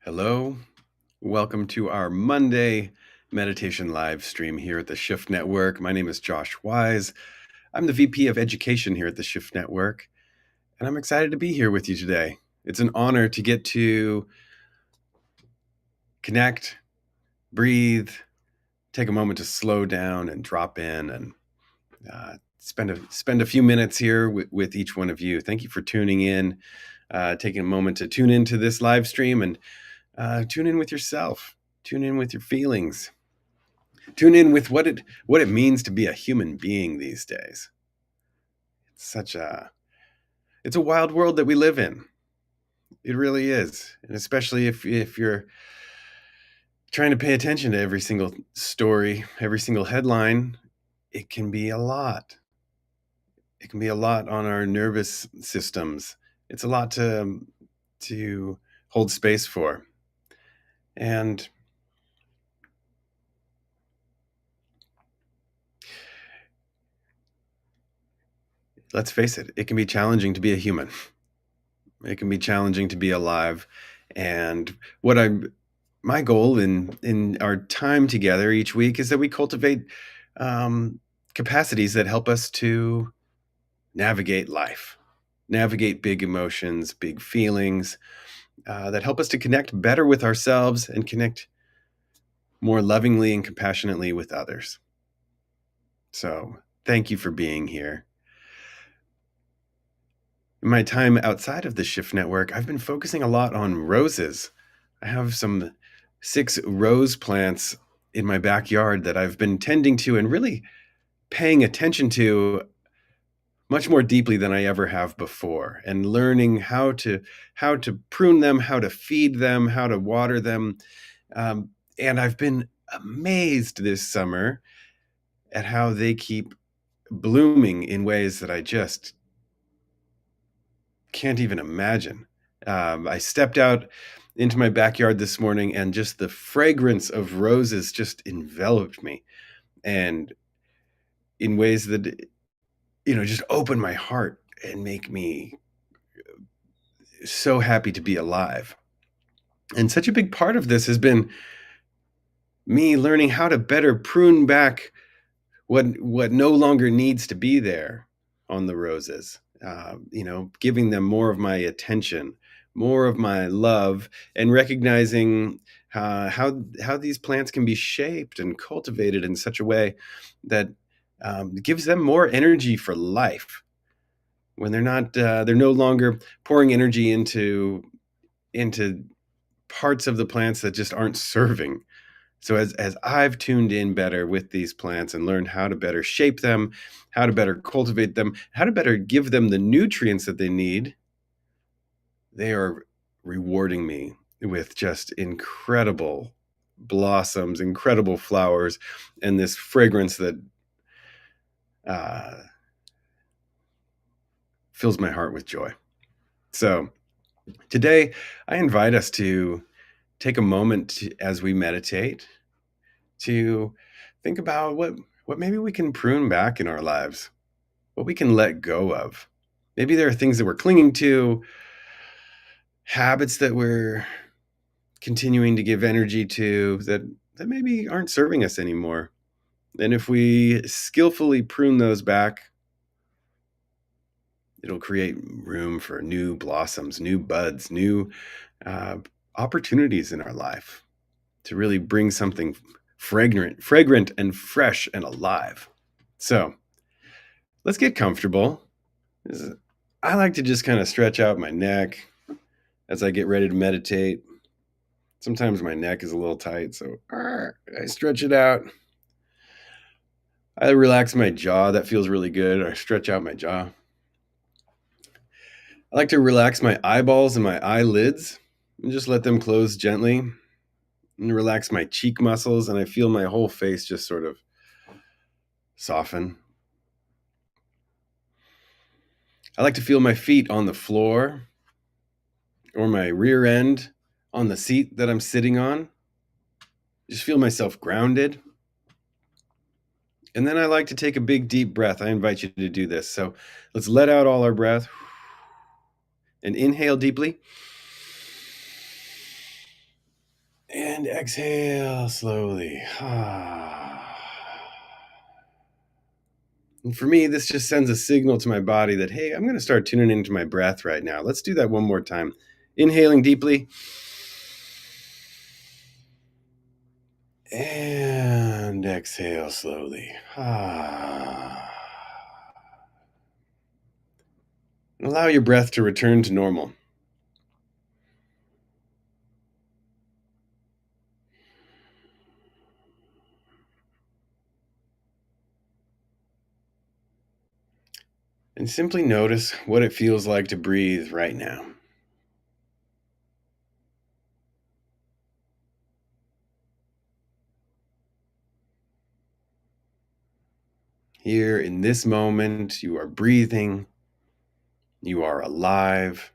Hello, welcome to our Monday meditation live stream here at the Shift Network. My name is Josh Wise. I'm the VP of Education here at the Shift Network, and I'm excited to be here with you today. It's an honor to get to connect, breathe, take a moment to slow down and drop in and spend a few minutes here with each one of you. Thank you for tuning in, taking a moment to tune into this live stream and tune in with yourself, tune in with your feelings, tune in with what it means to be a human being these days. It's a wild world that we live in. It really is. And especially if you're trying to pay attention to every single story, every single headline, it can be a lot. It can be a lot on our nervous systems. It's a lot to hold space for. And let's face it, it can be challenging to be a human. It can be challenging to be alive. And my goal in our time together each week is that we cultivate capacities that help us to navigate life, navigate big emotions, big feelings, that help us to connect better with ourselves and connect more lovingly and compassionately with others. So thank you for being here. In my time outside of the Shift Network, I've been focusing a lot on roses. I have some 6 rose plants in my backyard that I've been tending to and really paying attention to much more deeply than I ever have before, and learning how to prune them, how to feed them, how to water them. And I've been amazed this summer at how they keep blooming in ways that I just can't even imagine. I stepped out into my backyard this morning and just the fragrance of roses just enveloped me, and in ways that, just open my heart and make me so happy to be alive. And such a big part of this has been me learning how to better prune back what no longer needs to be there on the roses. Giving them more of my attention, more of my love, and recognizing how these plants can be shaped and cultivated in such a way that gives them more energy for life. When they're no longer pouring energy into parts of the plants that just aren't serving. So as I've tuned in better with these plants and learned how to better shape them, how to better cultivate them, how to better give them the nutrients that they need, they are rewarding me with just incredible blossoms, incredible flowers, and this fragrance that fills my heart with joy. So today, I invite us to take a moment as we meditate to think about what maybe we can prune back in our lives, what we can let go of. Maybe there are things that we're clinging to, habits that we're continuing to give energy to that maybe aren't serving us anymore. And if we skillfully prune those back, it'll create room for new blossoms, new buds, new opportunities in our life to really bring something fragrant and fresh and alive. So let's get comfortable. I like to just kind of stretch out my neck as I get ready to meditate. Sometimes my neck is a little tight, so I stretch it out. I relax my jaw. That feels really good. I stretch out my jaw. I like to relax my eyeballs and my eyelids and just let them close gently, and relax my cheek muscles, and I feel my whole face just sort of soften. I like to feel my feet on the floor or my rear end on the seat that I'm sitting on. Just feel myself grounded. And then I like to take a big, deep breath. I invite you to do this. So let's let out all our breath and inhale deeply. And exhale slowly. And for me, this just sends a signal to my body that, hey, I'm going to start tuning into my breath right now. Let's do that one more time. Inhaling deeply. And exhale slowly. Allow your breath to return to normal. And simply notice what it feels like to breathe right now. Here in this moment, you are breathing, you are alive.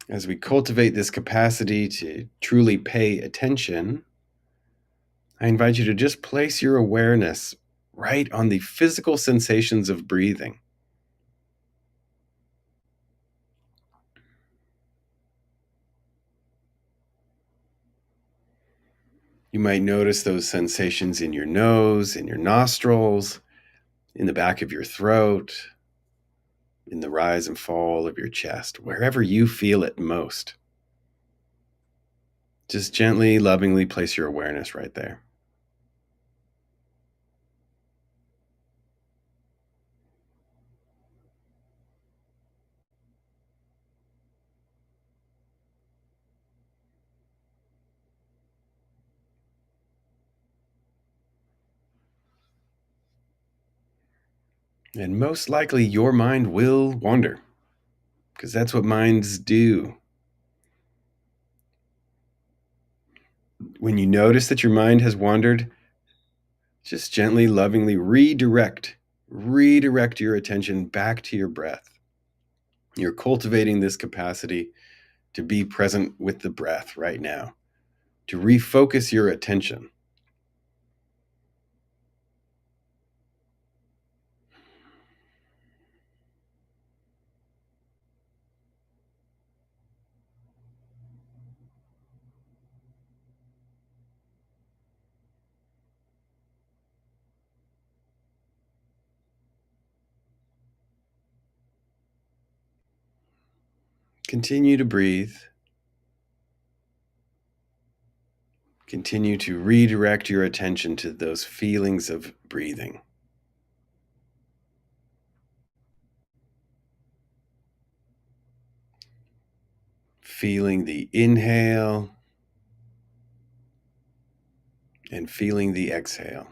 As we cultivate this capacity to truly pay attention, I invite you to just place your awareness right on the physical sensations of breathing. You might notice those sensations in your nose, in your nostrils, in the back of your throat, in the rise and fall of your chest, wherever you feel it most. Just gently, lovingly place your awareness right there. And most likely your mind will wander, because that's what minds do. When you notice that your mind has wandered, just gently, lovingly redirect your attention back to your breath. You're cultivating this capacity to be present with the breath right now, to refocus your attention. Continue to breathe. Continue to redirect your attention to those feelings of breathing. Feeling the inhale and feeling the exhale.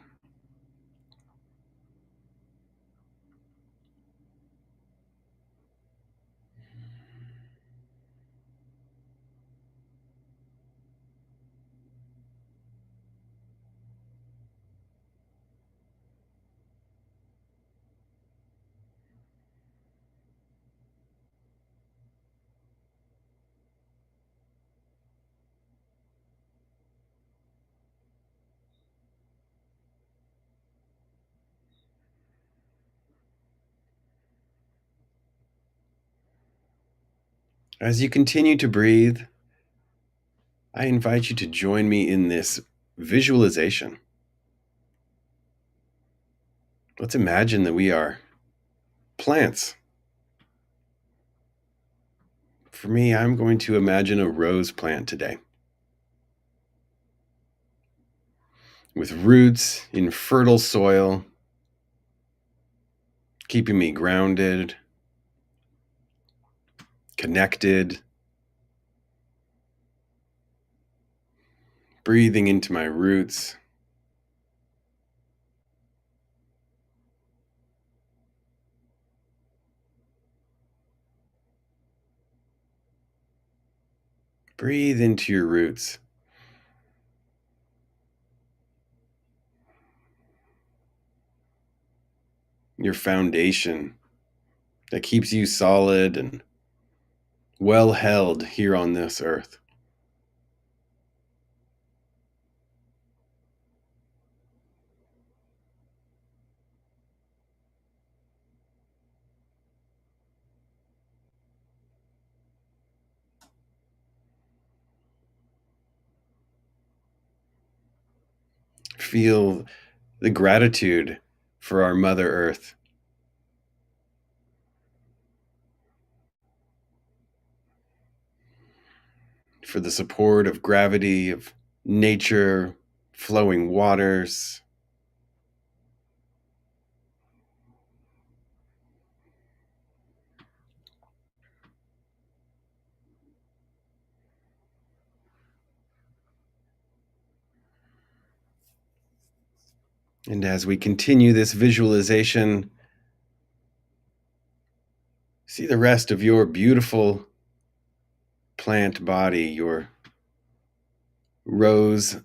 As you continue to breathe, I invite you to join me in this visualization. Let's imagine that we are plants. For me, I'm going to imagine a rose plant today, with roots in fertile soil, keeping me grounded, connected, breathing into my roots. Breathe into your roots. Your foundation that keeps you solid and well held here on this earth. feel the gratitude for our Mother Earth, for the support of gravity, of nature, flowing waters. And as we continue this visualization, see the rest of your beautiful plant body, your roses,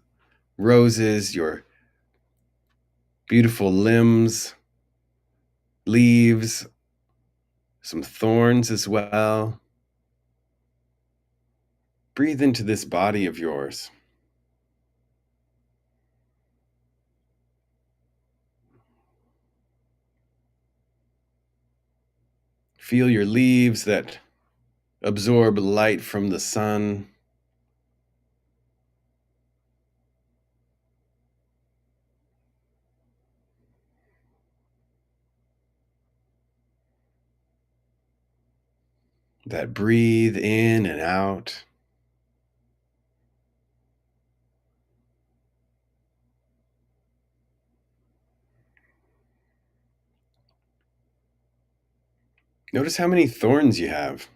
your beautiful limbs, leaves, some thorns as well. Breathe into this body of yours. Feel your leaves that absorb light from the sun. That breathe in and out. Notice how many thorns you have.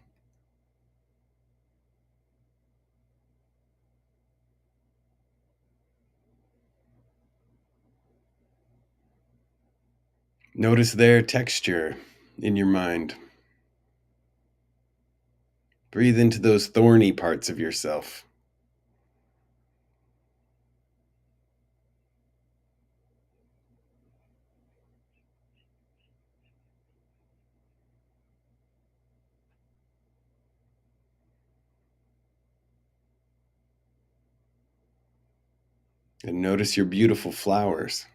Notice their texture in your mind. Breathe into those thorny parts of yourself. And notice your beautiful flowers.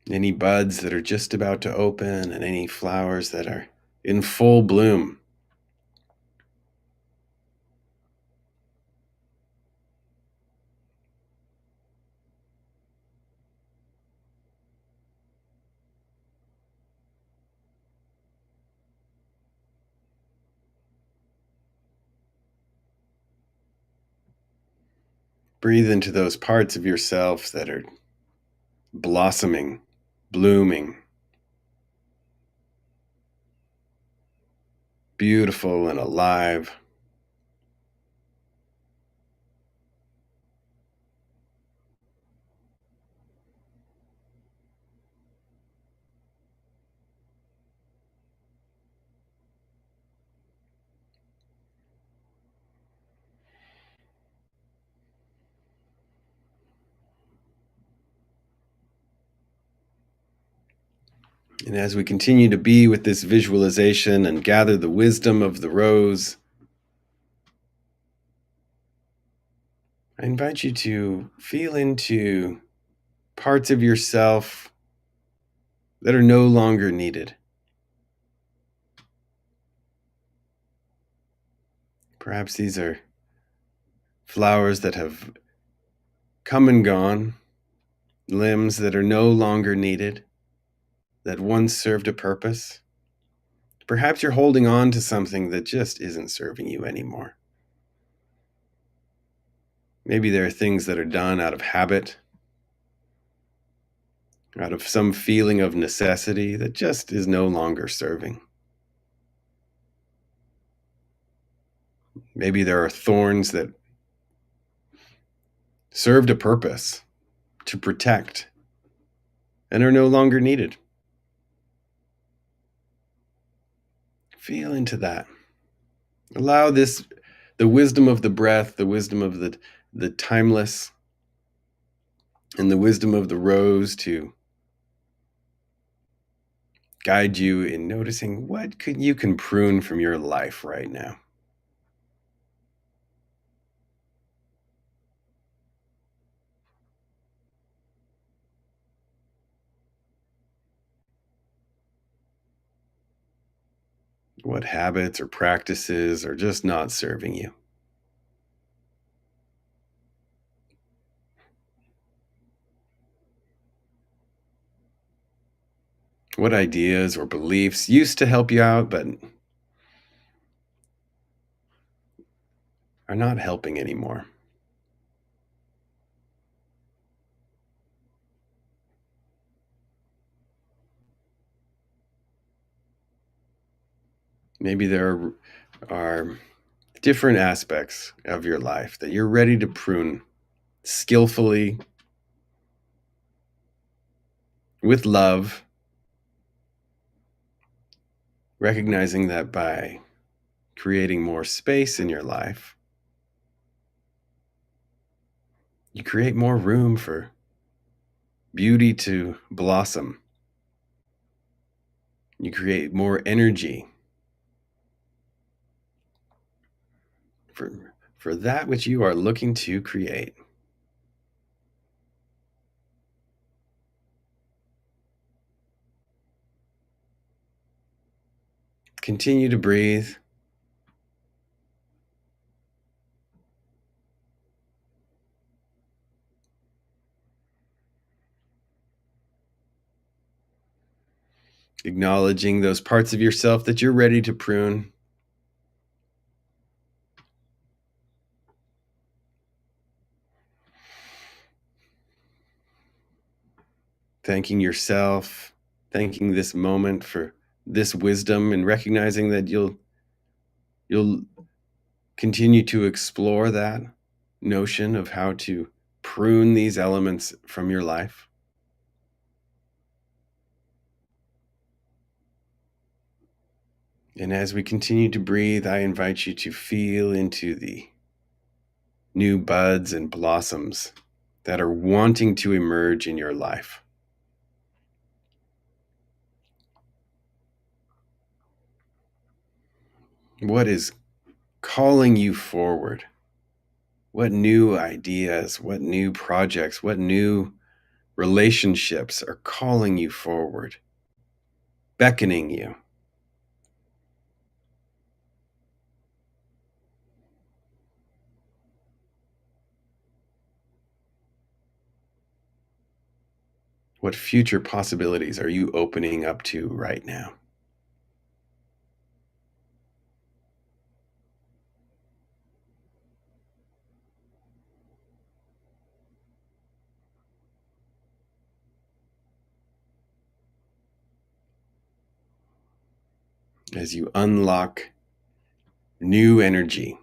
Any buds that are just about to open, and any flowers that are in full bloom. Breathe into those parts of yourself that are blossoming, blooming, beautiful and alive. And as we continue to be with this visualization and gather the wisdom of the rose, I invite you to feel into parts of yourself that are no longer needed. Perhaps these are flowers that have come and gone, limbs that are no longer needed, that once served a purpose. Perhaps you're holding on to something that just isn't serving you anymore. Maybe there are things that are done out of habit, out of some feeling of necessity that just is no longer serving. Maybe there are thorns that served a purpose to protect and are no longer needed. Feel into that. Allow the wisdom of the breath, the wisdom of the timeless, and the wisdom of the rose to guide you in noticing what you can prune from your life right now. What habits or practices are just not serving you. What ideas or beliefs used to help you out but are not helping anymore? Maybe there are different aspects of your life that you're ready to prune skillfully, with love, recognizing that by creating more space in your life, you create more room for beauty to blossom. You create more energy for that which you are looking to create. Continue to breathe. Acknowledging those parts of yourself that you're ready to prune. Thanking yourself, thanking this moment for this wisdom, and recognizing that you'll continue to explore that notion of how to prune these elements from your life. And as we continue to breathe, I invite you to feel into the new buds and blossoms that are wanting to emerge in your life. What is calling you forward? What new ideas, what new projects, what new relationships are calling you forward, beckoning you? What future possibilities are you opening up to right now? As you unlock new energy,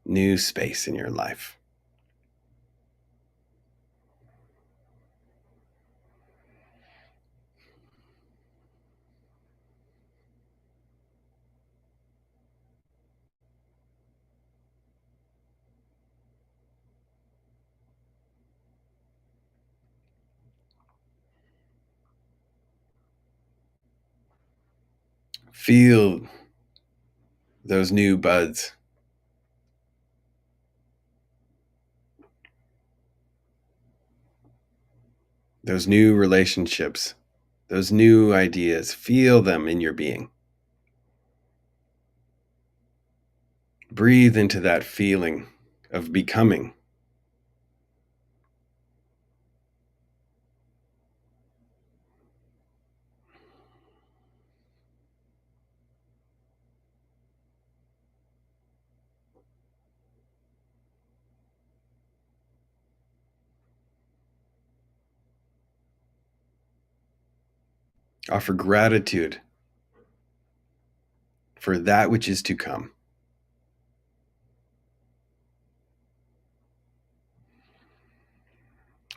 new space in your life. Feel those new buds, those new relationships, those new ideas. Feel them in your being. Breathe into that feeling of becoming. Offer gratitude for that which is to come.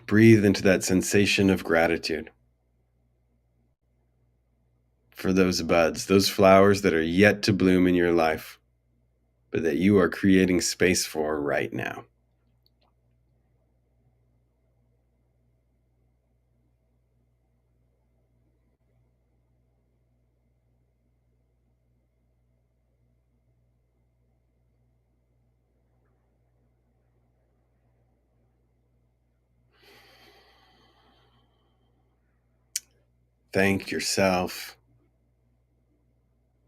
Breathe into that sensation of gratitude for those buds, those flowers that are yet to bloom in your life, but that you are creating space for right now. Thank yourself.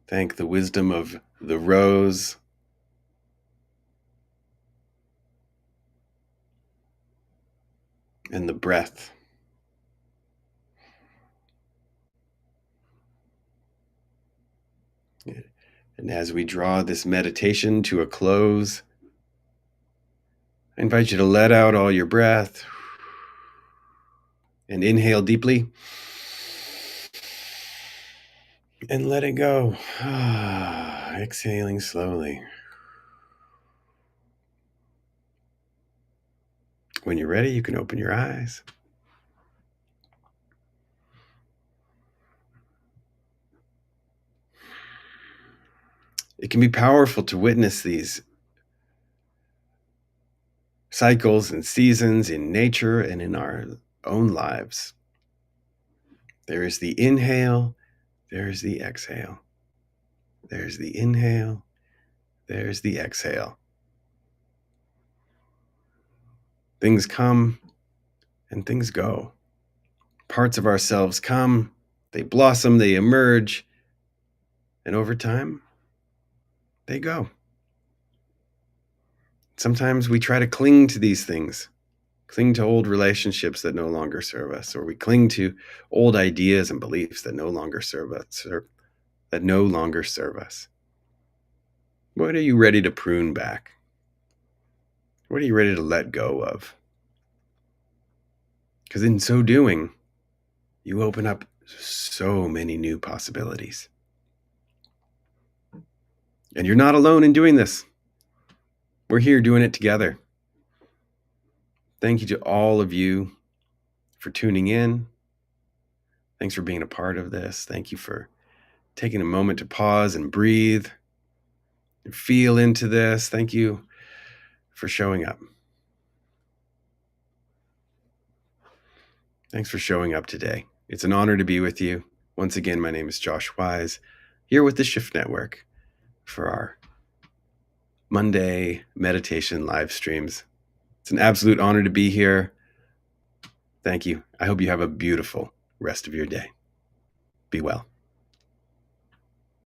Thank the wisdom of the rose, and the breath. And as we draw this meditation to a close, I invite you to let out all your breath and inhale deeply and let it go. Exhaling slowly. When you're ready, you can open your eyes. It can be powerful to witness these cycles and seasons in nature and in our own lives. There is the inhale, there's the exhale. There's the inhale, there's the exhale. Things come and things go. Parts of ourselves come, they blossom, they emerge, and over time, they go. Sometimes we try to cling to these things, cling to old relationships that no longer serve us, or we cling to old ideas and beliefs that no longer serve us. What are you ready to prune back? What are you ready to let go of? Because in so doing, you open up so many new possibilities. And you're not alone in doing this. We're here doing it together. Thank you to all of you for tuning in. Thanks for being a part of this. Thank you for taking a moment to pause and breathe and feel into this. Thank you for showing up. Thanks for showing up today. It's an honor to be with you. Once again, my name is Josh Wise, here with the Shift Network for our Monday meditation live streams. It's an absolute honor to be here. Thank you. I hope you have a beautiful rest of your day. Be well.